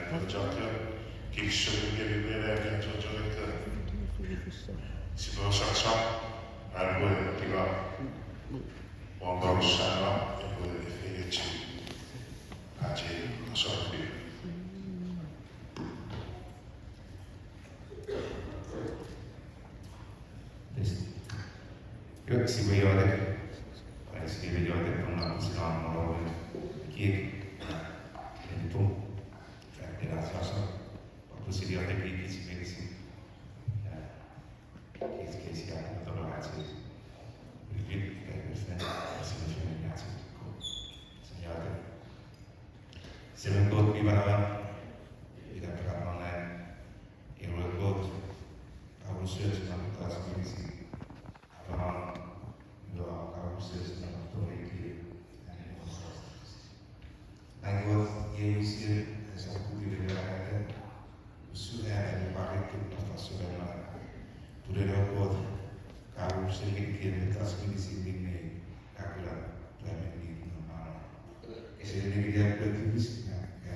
progetto che sono che rivela che si può sapere al voi arriva un rossano e poi felice pace non so più io si vedete si vedete con una posizione che è tu grazie a si vede che si vede che si ha dato ragazzi il questa grazie segnate se non corpi va il non è il ruolo a uscire sulla casa di si avrà lo a uscire sulla autority anche io si esatto di vedere sulle pare che non fa solo pure lo code caro se che le tasche si viene capita veramente normale e se ne vede per tutti è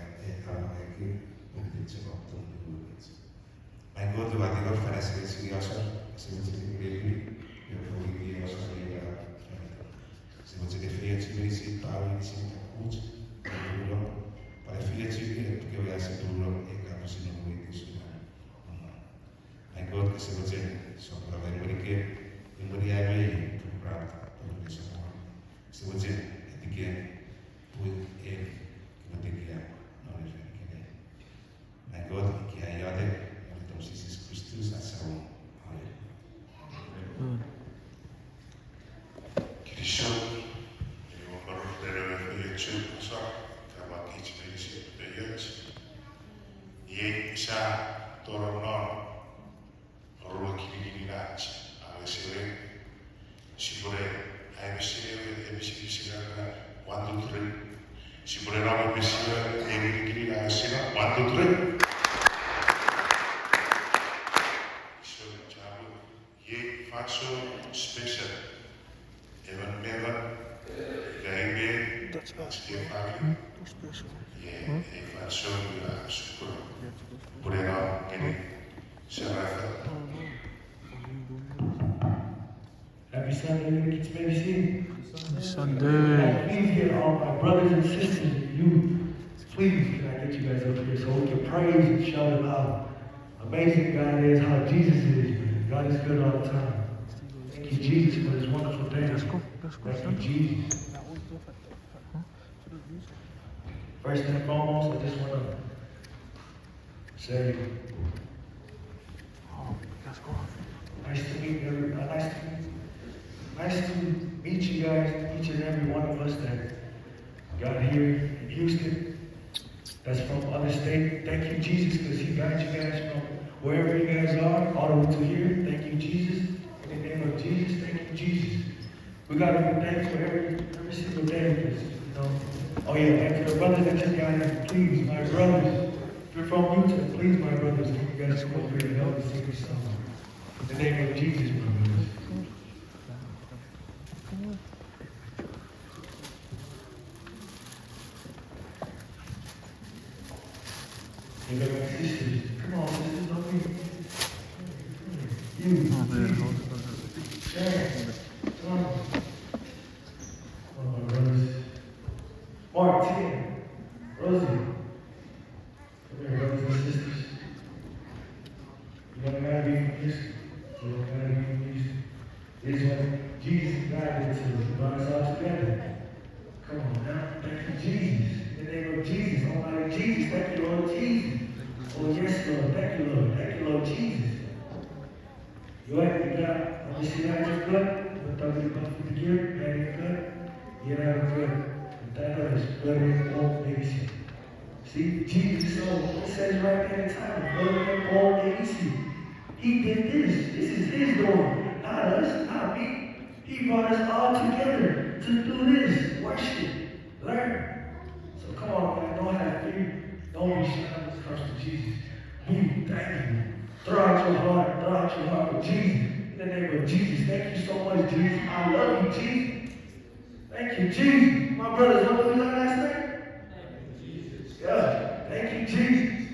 che non dice molto ma in modo va di fare se io so se non si vede io poi io so che se non si deve ci si parla di sempre cuci para filiaci che io essere duro e capo se non vuoi discutere I God che se você sopra la perché in modo ai prato per questo se você è di che poi è non di che non è che I God che aiuta nel nostro Gesù Cristo a salvare Cristo io parlo delle felice so che va che ci vede sempre e sa tornò ruolo che vi rinaccia a essere sicure a essere quando tre sicuramente essere e che rinaccia quando tre io faccio spesso e non lei schifare e faccio sicuro pure no che Happy Sunday, kids, baby. Sunday. Please get all my brothers and sisters and you. Please, can I get you guys up here so we can praise and show them how amazing God is, how Jesus is. God is good all the time. Thank you, Jesus, for this wonderful day. Thank you, Jesus. First and foremost, I just want to say, nice to meet everybody. Nice to meet you guys, each and every one of us that got here in Houston, that's from other state. Thank you, Jesus, because He got you guys from wherever you guys are, all the way to here. Thank you, Jesus. In the name of Jesus, thank you, Jesus. We got to be thankful every single day because, you know. Oh yeah, and for the brothers that just got here, please, my brothers, if you're from Utah, please, my brothers, can you guys come over here and help us sing this song? In the name of Jesus, my brothers. Hey, my sisters, come on, sisters, don't be. You, Sharon, come on. Come on, my brothers. Martin, Rosie, come here, brothers and sisters. You don't gotta be from Houston. You don't gotta be from Houston. It's what Jesus guided to brought us all together. Come on now. Thank you, Jesus. In the name of Jesus, Almighty Jesus, thank you, Lord Jesus. Oh, yes, Lord. Thank you, Lord. Thank you, Lord Jesus. You like you got, let me see that your blood. What does it come from the gear? That is good. Yeah, that's good. That is blood in all nation. See, Jesus, so it says right there in the title, blood in all nation. He did this. This is His doing, not us, not me. He brought us all together to do this. Worship, learn. So come on, man, don't have fear. Don't be shy when it comes to Jesus. We thank you. Throw out your heart with Jesus. In the name of Jesus. Thank you so much, Jesus. I love you, Jesus. Thank you, Jesus. My brothers, what was our last name? Thank you, Jesus. Yeah. Thank you, Jesus.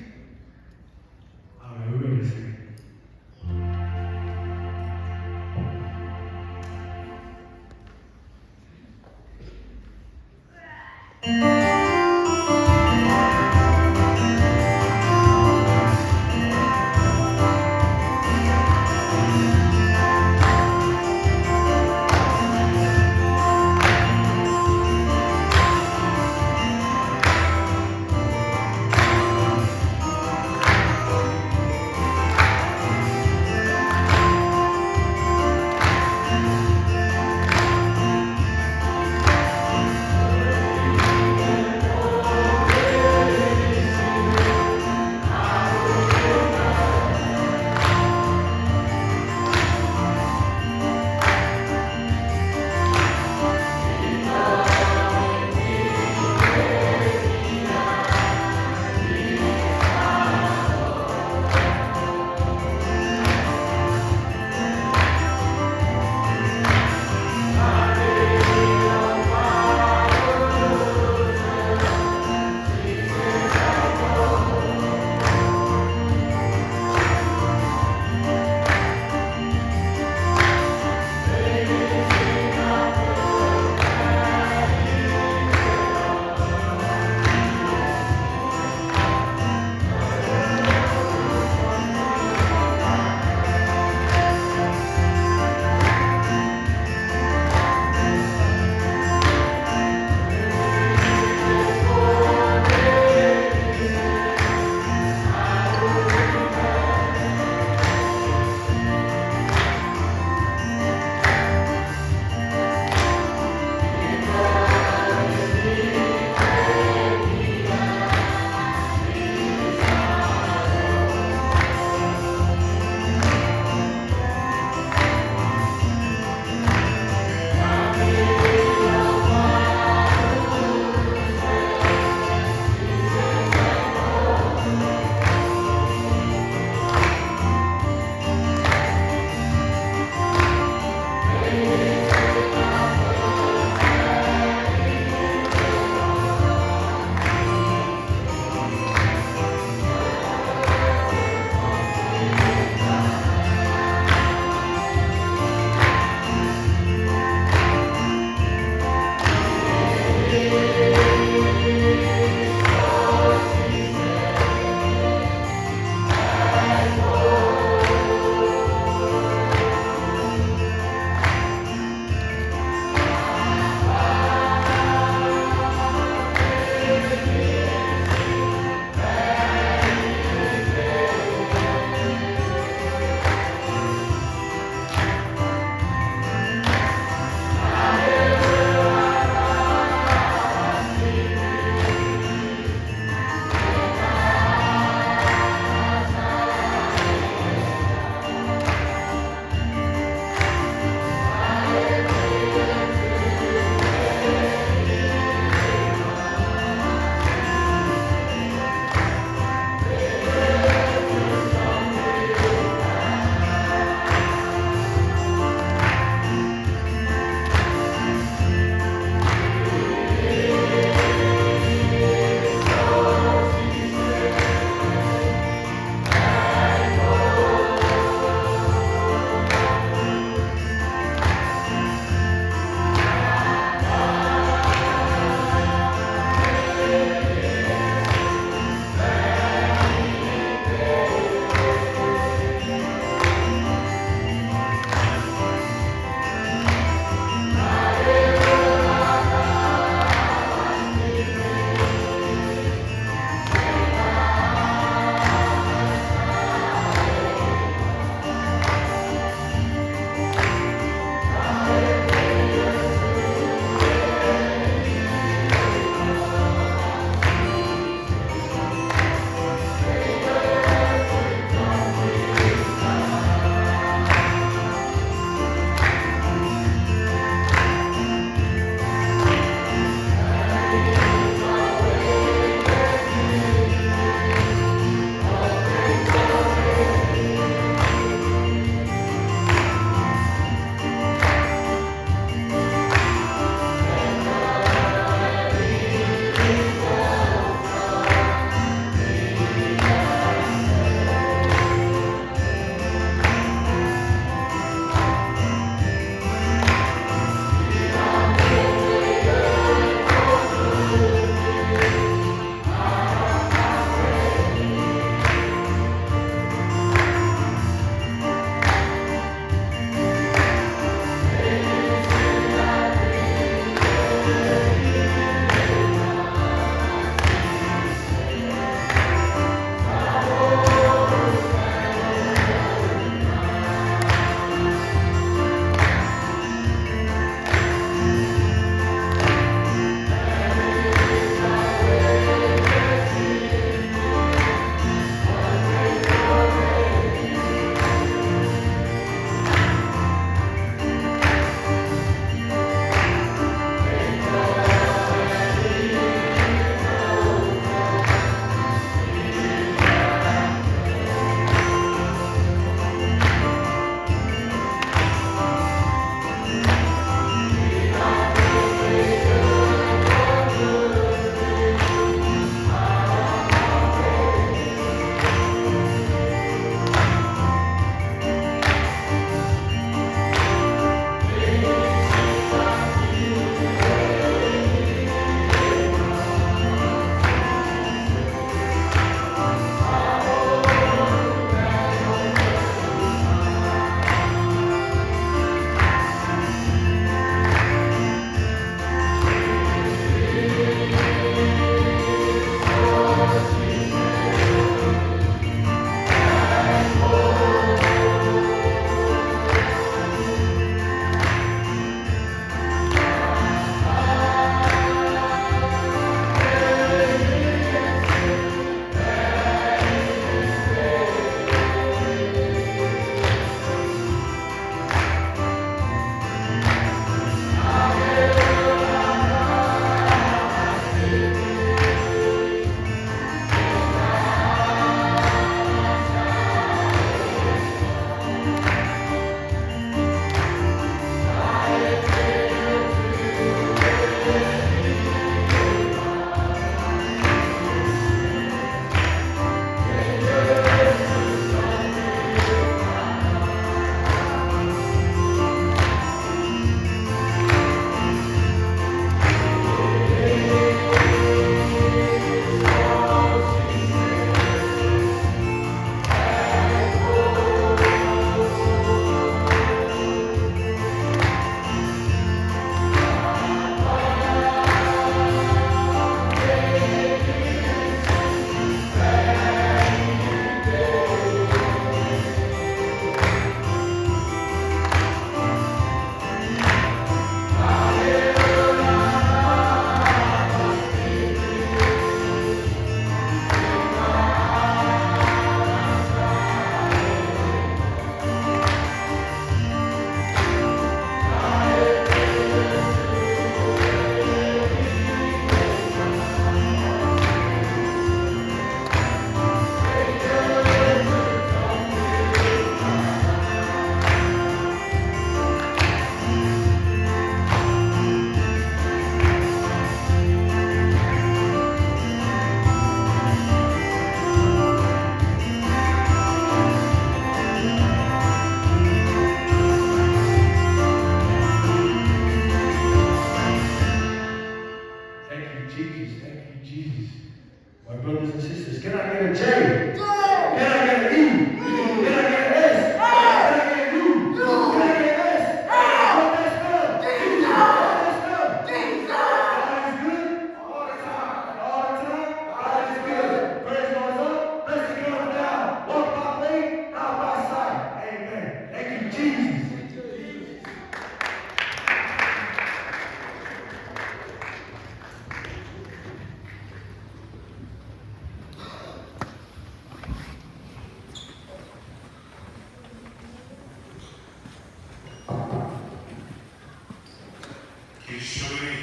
Giovani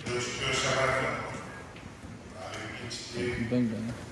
dello studio Sagrada, Venga.